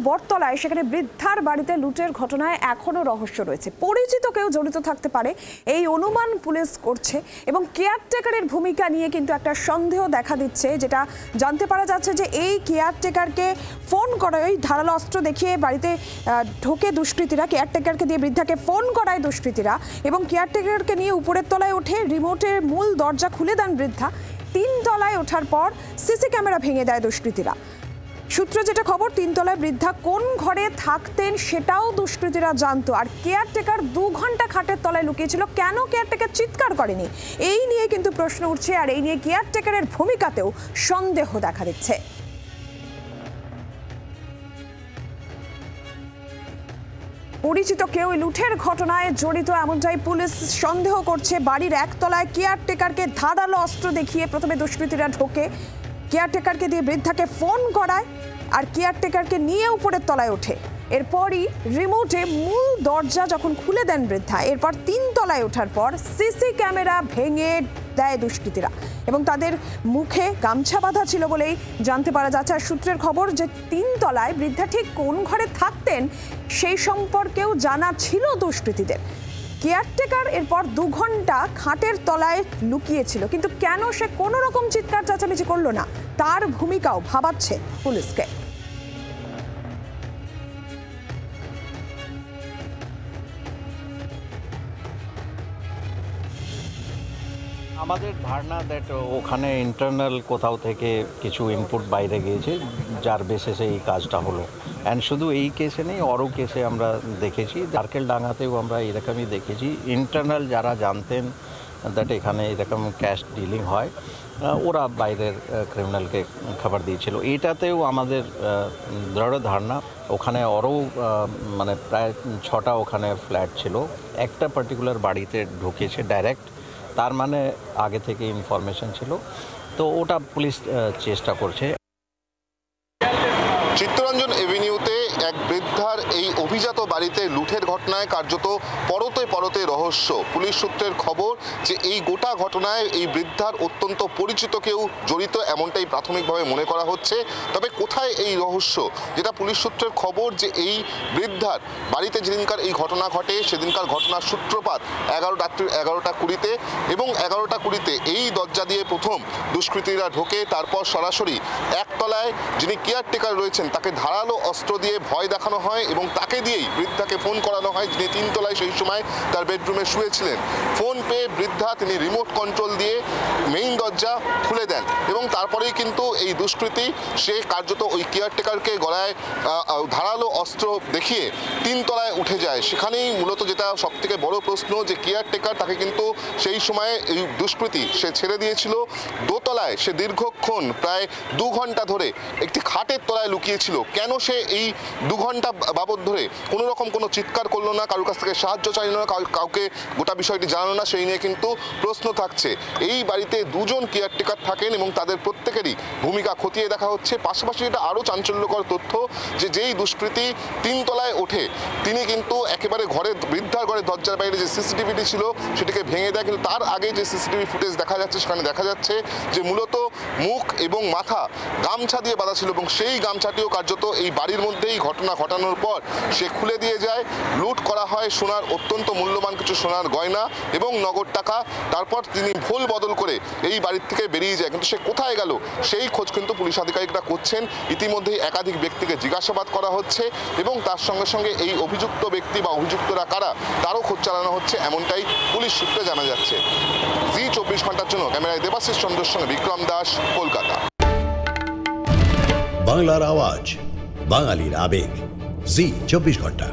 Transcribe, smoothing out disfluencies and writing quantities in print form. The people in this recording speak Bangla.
বটতলায় সেখানে বৃদ্ধার বাড়িতে লুটের ঘটনায় এখনো রহস্য রয়েছে। পরিচিত কেউ জড়িত থাকতে পারে এই অনুমান পুলিশ করছে এবং কেয়ারটেকারের ভূমিকা নিয়ে কিন্তু একটা সন্দেহ দেখা দিচ্ছে, যেটা জানতে পারা যাচ্ছে যে এই কেয়ারটেকারকে ফোন করে, ওই ধারালো অস্ত্র দেখিয়ে বাড়িতে ঢোকে দুষ্কৃতীরা, কেয়ারটেকারকে দিয়ে বৃদ্ধাকে ফোন করায় দুষ্কৃতীরা এবং কেয়ারটেকারকে নিয়ে উপরের তলায় ওঠে, রিমোটের মূল দরজা খুলে দেন বৃদ্ধা। 3 তলায় ওঠার পর সিসি ক্যামেরা ভেঙে দেয় দুষ্কৃতীরা। সূত্র যেটা খবর, 3 তলায় বৃদ্ধা কোন ঘরে থাকতেন সেটাও দুষ্কৃতীরা জানতো। আর কেয়ারটেকার 2 ঘন্টা খাটের তলায় লুকিয়েছিল, কেন কেয়ারটেকার চিৎকার করেনি এই নিয়ে কিন্তু প্রশ্ন উঠছে। আর এই নিয়ে কেয়ারটেকারের ভূমিকাতেও সন্দেহ দেখা দিচ্ছে। পরিচিত কেউ লুঠের ঘটনায় জড়িত এমনটাই পুলিশ সন্দেহ করছে। বাড়ির 1 তলায় কেয়ারটেকারকে ধারালো অস্ত্র দেখিয়ে প্রথমে দুষ্কৃতীরা ঢোকে, কেয়ারটেকারকে দিয়ে বৃদ্ধাকে ফোন করায় আর কেয়ারটেকারকে নিয়ে উপরের তলায় ওঠে। এরপরই রিমোটে মূল দরজা যখন খুলে দেন বৃদ্ধা, এরপর 3 তলায় ওঠার পর সিসি ক্যামেরা ভেঙে দেয় দুষ্কৃতীরা এবং তাদের মুখে গামছা বাঁধা ছিল বলেই জানতে পারা যাচ্ছে। আর সূত্রের খবর যে 3 তলায় বৃদ্ধা ঠিক কোন ঘরে থাকতেন সেই সম্পর্কেও জানা ছিল দুষ্কৃতীদের। কেয়ারটেকার এরপর 2 ঘন্টা খাটের তলায় লুকিয়েছিল, কিন্তু কেন সে কোনো রকম চিৎকার চেঁচামেচি করলো না, তার ভূমিকাও ভাবাচ্ছে পুলিশকে। আমাদের ধারণা দ্যাট ওখানে ইন্টারনাল কোথাও থেকে কিছু ইনপুট বাইরে গিয়েছে, যার বেসিসে এই কাজটা হলো। অ্যান্ড শুধু এই কেসে নেই, আরও কেসে আমরা দেখেছি, জারকেলডাঙ্গাতেও আমরা এরকমই দেখেছি। ইন্টারনাল যারা জানতেন দ্যাট এখানে এরকম ক্যাশ ডিলিং হয়, ওরা বাইরের ক্রিমিনালকে খবর দিয়েছিল। এইটাতেও আমাদের দৃঢ় ধারণা ওখানে আরও মানে প্রায় 6টা ওখানে ফ্ল্যাট ছিল, একটা পার্টিকুলার বাড়িতে ঢুকেছে ডাইরেক্ট, তার মানে আগে থেকে ইনফরমেশন ছিল, তো ওটা পুলিশ চেষ্টা করছে। চিত্তরঞ্জন এভিনিউতে এক বৃদ্ধার এই অভিজাত বাড়িতে লুঠের ঘটনায় কার্যত পরতে পরতে রহস্য। পুলিশ সূত্রের খবর যে এই গোটা ঘটনায় এই বৃদ্ধার অত্যন্ত পরিচিত কেউ জড়িত, এমনটাই প্রাথমিকভাবে মনে করা হচ্ছে। তবে কোথায় এই রহস্য, যেটা পুলিশ সূত্রের খবর যে এই বৃদ্ধার বাড়িতে যেদিনকার এই ঘটনা ঘটে সেদিনকার ঘটনার সূত্রপাত রাত্রি 11টা 20-তে এবং 11টা 20-তে এই দরজা দিয়ে প্রথম দুষ্কৃতীরা ঢোকে। তারপর সরাসরি 1 তলায় যিনি কেয়ারটেকার রয়েছেন তাকে ধারালো অস্ত্র দিয়ে ভয় দেখানো হয় এবং তাকে দিয়েই বৃদ্ধাকে ফোন করানো হয়, যিনি 3 তলায় সেই সময় তার বেডরুমে শুয়েছিলেন। ফোন পেয়ে বৃদ্ধা তিনি রিমোট কন্ট্রোল দিয়ে মেইন দরজা খুলে দেন এবং তারপরেই কিন্তু এই দুষ্কৃতী সে কার্যত ওই কেয়ারটেকারকে গলায় ধারালো অস্ত্র দেখিয়ে 3 তলায় উঠে যায়। সেখানেই মূলত যেটা সবথেকে বড় প্রশ্ন, যে কেয়ারটেকার তাকে কিন্তু সেই সময় এই দুষ্কৃতী সে ছেড়ে দিয়েছিল। দোতলায় সে দীর্ঘক্ষণ প্রায় 2 ঘন্টা ধরে একটি খাটের তলায় লুকিয়েছিল। কেন সে এই 2 ঘন্টা বাবদ ধরে কোনো রকম কোনো চিৎকার করলো না, কারোর কাছ থেকে সাহায্য চাইলো না, কাউকে গোটা বিষয়টি জানালো না, সেই নিয়ে কিন্তু প্রশ্ন থাকছে। এই বাড়িতে 2 জন কেয়ারটেকার থাকেন এবং তাদের প্রত্যেকেরই ভূমিকা খতিয়ে দেখা হচ্ছে। পাশাপাশি এটা আরও চাঞ্চল্যকর তথ্য যে যেই দুষ্কৃতী 3 তলায় ওঠে তিনি কিন্তু একেবারে বৃদ্ধার ঘরের দরজার বাইরে যে সিসিটিভিটি ছিল সেটিকে ভেঙে দেয়, কিন্তু তার আগে যে সিসিটিভি ফুটেজ দেখা যাচ্ছে সেখানে দেখা যাচ্ছে যে মূলত মুখ এবং মাথা গামছা দিয়ে বাঁধা ছিল এবং সেই গামছাটিও কার্যত এই বাড়ির মধ্যেই ঘটনা ঘটানোর পর সে খুলে দিয়ে যায়। লুট করা হয় সোনার, অত্যন্ত মূল্যবান কিছু সোনার গয়না এবং নগদ টাকা। তারপর তিনি ভুল বদল করে এই বাড়ির থেকে বেরিয়ে যায়, কিন্তু সে কোথায় গেল সেই খোঁজ কিন্তু পুলিশ আধিকারিকরা করছেন। ইতিমধ্যেই একাধিক ব্যক্তিকে জিজ্ঞাসাবাদ করা হচ্ছে এবং তার সঙ্গে সঙ্গে এই অভিযুক্ত ব্যক্তি বা অভিযুক্তরা কারা তারও খোঁজ চালানো হচ্ছে, এমনটাই পুলিশ সূত্রে জানা যাচ্ছে। জি 24 ঘন্টার জন্য ক্যামেরায় দেবাশিস চন্দ্রের সঙ্গে বিক্রম দাস, কলকাতা। বাংলার আওয়াজ, বাঙালির আবেগ, জি 24 ঘন্টা।